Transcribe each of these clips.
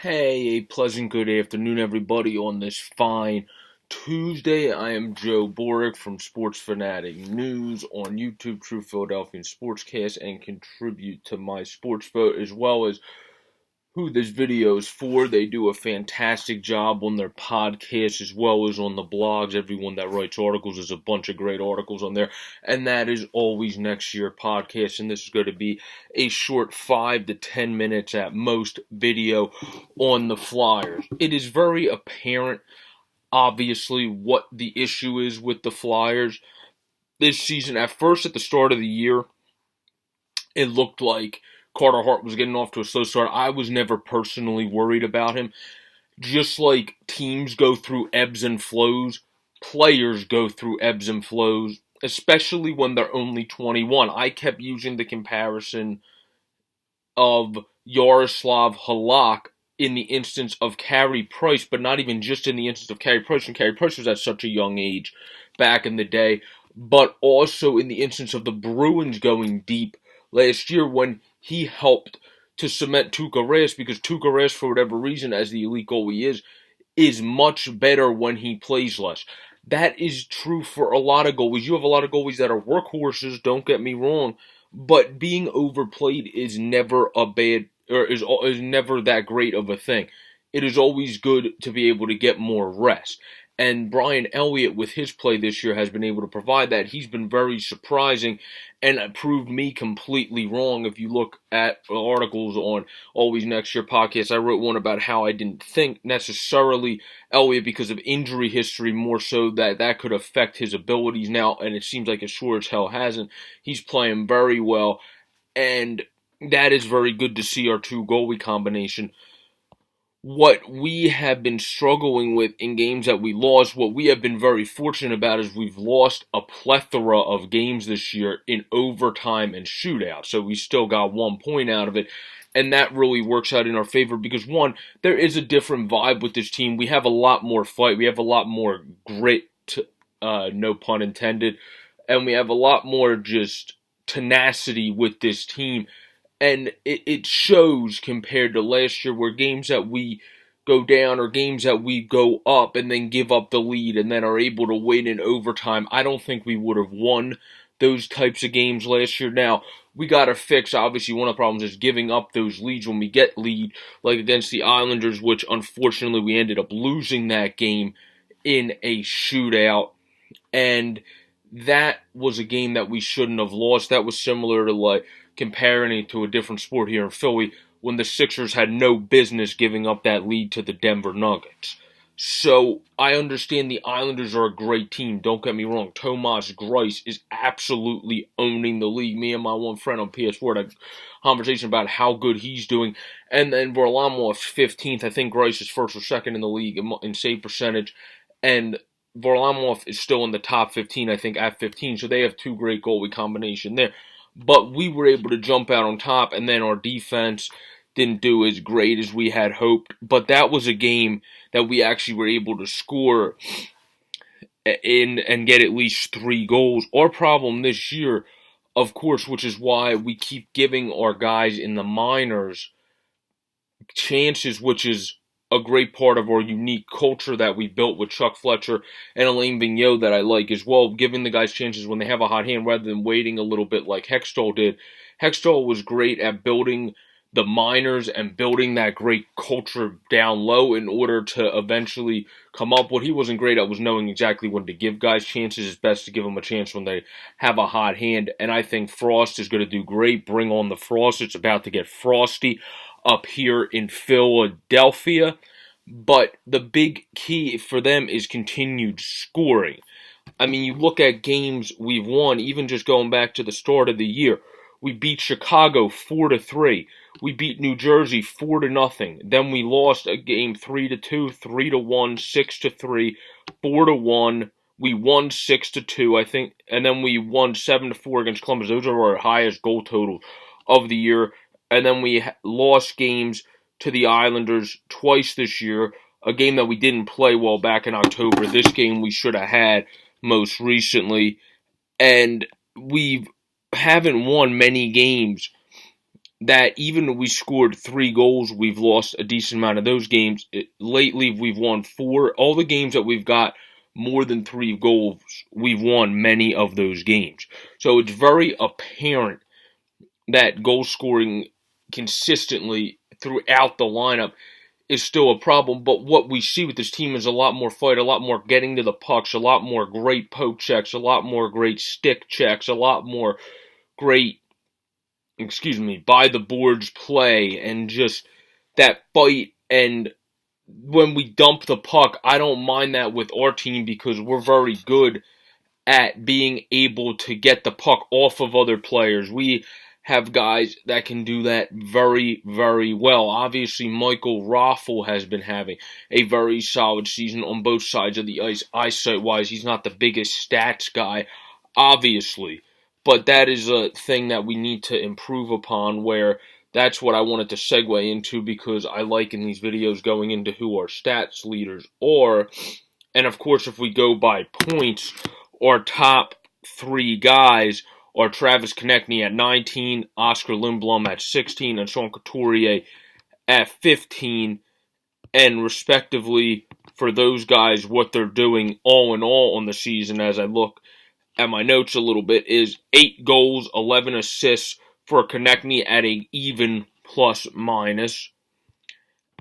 Hey, a pleasant good afternoon, everybody, on this fine Tuesday. I am Joe Boric from Sports Fanatic News on YouTube, True Philadelphian Sportscast, and contribute to my sports vote as well as who this video is for. They do a fantastic job on their podcast as well as on the blogs. Everyone that writes articles, there's a bunch of great articles on there. And that is Always Next Year podcast. And this is going to be a short 5 to 10 minutes at most video on the Flyers. It is very apparent, obviously, what the issue is with the Flyers this season. At first, at the start of the year, it looked like Carter Hart was getting off to a slow start. I was never personally worried about him. Just like teams go through ebbs and flows, players go through ebbs and flows, especially when they're only 21. I kept using the comparison of Yaroslav Halak in the instance of Carey Price, but not even just in the instance of Carey Price, and Carey Price was at such a young age back in the day, but also in the instance of the Bruins going deep last year when he helped to cement Tuukka Rask, because Tuukka Rask, for whatever reason, as the elite goalie is much better when he plays less. That is true for a lot of goalies. You have a lot of goalies that are workhorses, don't get me wrong, but being overplayed is never a bad, or is never that great of a thing. It is always good to be able to get more rest. And Brian Elliott, with his play this year, has been able to provide that. He's been very surprising and proved me completely wrong. If you look at articles on Always Next Year podcast, I wrote one about how I didn't think necessarily Elliott, because of injury history, more so that could affect his abilities now, and it seems like it sure as hell hasn't. He's playing very well, and that is very good to see our two goalie combination. What we have been struggling with in games that we lost, what we have been very fortunate about, is we've lost a plethora of games this year in overtime and shootout. So we still got 1 point out of it. And that really works out in our favor because, one, there is a different vibe with this team. We have a lot more fight. We have a lot more grit, no pun intended. And we have a lot more just tenacity with this team. And it shows compared to last year, where games that we go down or games that we go up and then give up the lead and then are able to win in overtime, I don't think we would have won those types of games last year. Now, we got to fix, obviously, one of the problems is giving up those leads when we get lead, like against the Islanders, which unfortunately we ended up losing that game in a shootout. And that was a game that we shouldn't have lost. That was similar to, like, comparing it to a different sport here in Philly, when the Sixers had no business giving up that lead to the Denver Nuggets. So I understand the Islanders are a great team. Don't get me wrong. Tomas Greiss is absolutely owning the league. Me and my one friend on PS4 had a conversation about how good he's doing. And then Varlamov's 15th. I think Greiss is first or second in the league in save percentage. And Varlamov is still in the top 15, I think, at 15. So they have two great goalie combination there. But we were able to jump out on top, and then our defense didn't do as great as we had hoped. But that was a game that we actually were able to score in and get at least 3 goals. Our problem this year, of course, which is why we keep giving our guys in the minors chances, which is a great part of our unique culture that we built with Chuck Fletcher and Alain Vigneault that I like as well, giving the guys chances when they have a hot hand rather than waiting a little bit like Hextall did. Hextall was great at building the minors and building that great culture down low in order to eventually come up. What he wasn't great at was knowing exactly when to give guys chances. It's best to give them a chance when they have a hot hand, and I think Frost is going to do great. Bring on the Frost. It's about to get frosty up here in Philadelphia, but the big key for them is continued scoring. I mean, you look at games we've won, even just going back to the start of the year. We beat Chicago 4-3. We beat New Jersey 4-0. Then we lost a game 3-2, 3-1, 6-3, 4-1. We won 6-2, I think, and then we won 7-4 against Columbus. Those are our highest goal totals of the year. And then we lost games to the Islanders twice this year, a game that we didn't play well back in October. This game we should have had most recently. And we haven't won many games that even though we scored 3 goals, we've lost a decent amount of those games. Lately, we've won 4. All the games that we've got more than 3 goals, we've won many of those games. So it's very apparent that goal scoring consistently throughout the lineup is still a problem. But what we see with this team is a lot more fight, a lot more getting to the pucks, a lot more great poke checks, a lot more great stick checks, a lot more great, by the boards play, and just that fight. And when we dump the puck, I don't mind that with our team because we're very good at being able to get the puck off of other players. We have guys that can do that very, very well. Obviously, Michael Raffel has been having a very solid season on both sides of the ice. Eyesight-wise, he's not the biggest stats guy, obviously, but that is a thing that we need to improve upon, where that's what I wanted to segue into, because I like in these videos going into who our stats leaders are. And of course, if we go by points, our top 3 guys are Travis Konechny at 19, Oscar Lindblom at 16, and Sean Couturier at 15. And respectively, for those guys, what they're doing all in all on the season, as I look at my notes a little bit, is 8 goals, 11 assists for Konechny at an even plus minus.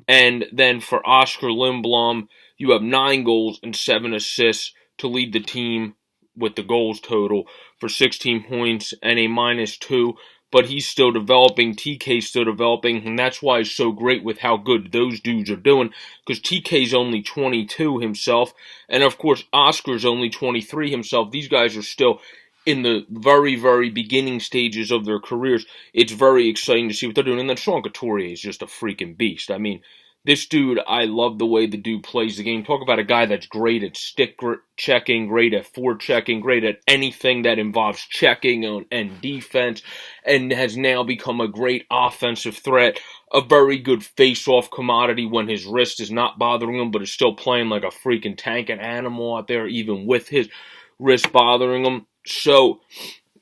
And then for Oscar Lindblom, you have 9 goals and 7 assists to lead the team with the goals total for 16 points and a -2. But he's still developing. TK's still developing, and that's why it's so great with how good those dudes are doing, because TK's only 22 himself, and of course Oscar's only 23 himself. These guys are still in the very, very beginning stages of their careers. It's very exciting to see what they're doing. And then Sean Couturier is just a freaking beast. I mean, this dude, I love the way the dude plays the game. Talk about a guy that's great at stick checking, great at forechecking, great at anything that involves checking and defense, and has now become a great offensive threat. A very good face-off commodity when his wrist is not bothering him, but is still playing like a freaking tank and animal out there, even with his wrist bothering him. So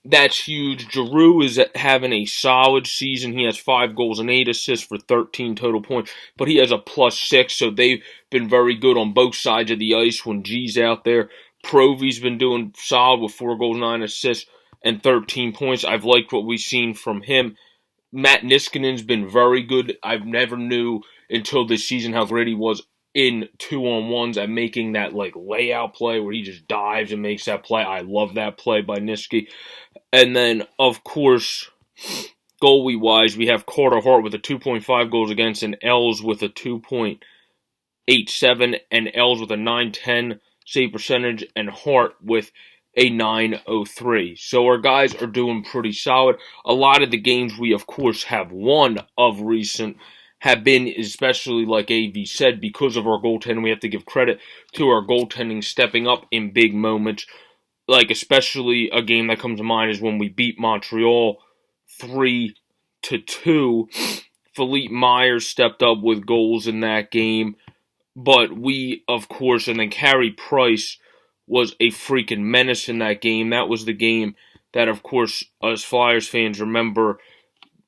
that's huge. Giroux is having a solid season. He has 5 goals and 8 assists for 13 total points, but he has a +6, so they've been very good on both sides of the ice when G's out there. Provy's been doing solid with 4 goals, 9 assists, and 13 points. I've liked what we've seen from him. Matt Niskanen's been very good. I've never knew until this season how great he was in 2-on-1s at making that layout play where he just dives and makes that play. I love that play by Niski. And then, of course, goalie-wise, we have Carter Hart with a 2.5 goals against, and Els with a 2.87, and Els with a 910 save percentage, and Hart with a 903. So our guys are doing pretty solid. A lot of the games we, of course, have won of recent have been, especially like AV said, because of our goaltending. We have to give credit to our goaltending stepping up in big moments. Like, especially a game that comes to mind is when we beat Montreal 3-2. Philippe Myers stepped up with goals in that game. But we, of course, and then Carey Price was a freaking menace in that game. That was the game that, of course, us Flyers fans remember.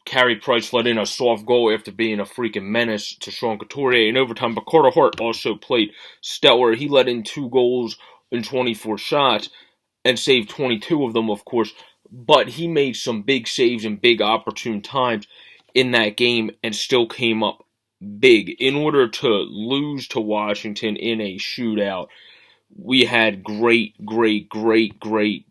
Carey Price let in a soft goal after being a freaking menace to Sean Couturier in overtime. But Carter Hart also played stellar. He let in 2 goals in 24 shots and saved 22 of them, of course. But he made some big saves in big opportune times in that game and still came up big. In order to lose to Washington in a shootout, we had great goaltending,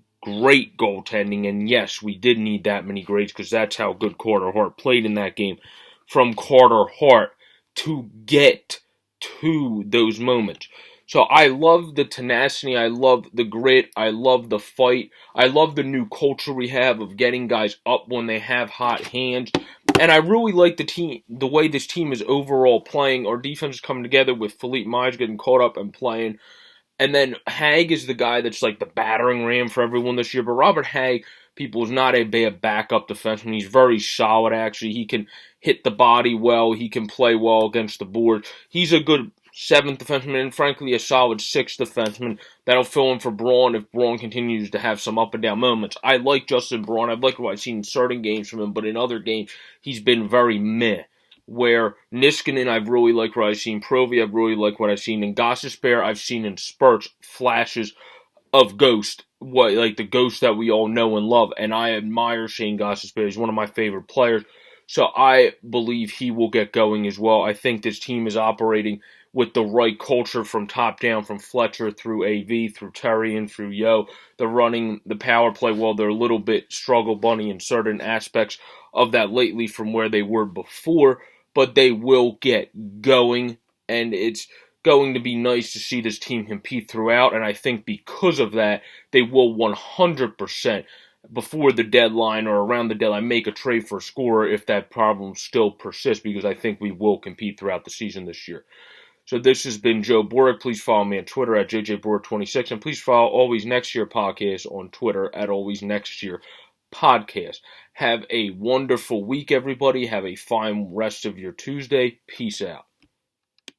and yes, we did need that many greats because that's how good Carter Hart played in that game. From Carter Hart to get to those moments. So I love the tenacity, I love the grit, I love the fight, I love the new culture we have of getting guys up when they have hot hands. And I really like the way this team is overall playing. Our defense is coming together with Philippe Myers getting caught up and playing. And then Hag is the guy that's like the battering ram for everyone this year. But Robert Hag, people, is not a bad backup defenseman. He's very solid, actually. He can hit the body well. He can play well against the board. He's a good seventh defenseman, and frankly a solid sixth defenseman that'll fill in for Braun if Braun continues to have some up and down moments. I like Justin Braun. I've liked what I've seen in certain games from him, but in other games he's been very meh. Where Niskanen, I've really liked what I've seen. Provy, I've really liked what I've seen. And Gostisbehere, I've seen in spurts, flashes of Ghost, like the Ghost that we all know and love. And I admire Shane Gostisbehere. He's one of my favorite players. So I believe he will get going as well. I think this team is operating with the right culture from top down, from Fletcher through AV, through Terry, and through Yo. They're running the power play well. They're a little bit struggle bunny in certain aspects of that lately from where they were before, but they will get going, and it's going to be nice to see this team compete throughout, and I think because of that, they will 100% before the deadline or around the deadline make a trade for a scorer if that problem still persists, because I think we will compete throughout the season this year. So this has been Joe Boric. Please follow me on Twitter at JJBoric26, and please follow Always Next Year Podcast on Twitter at Always Next Year Podcast. Have a wonderful week, everybody. Have a fine rest of your Tuesday. Peace out.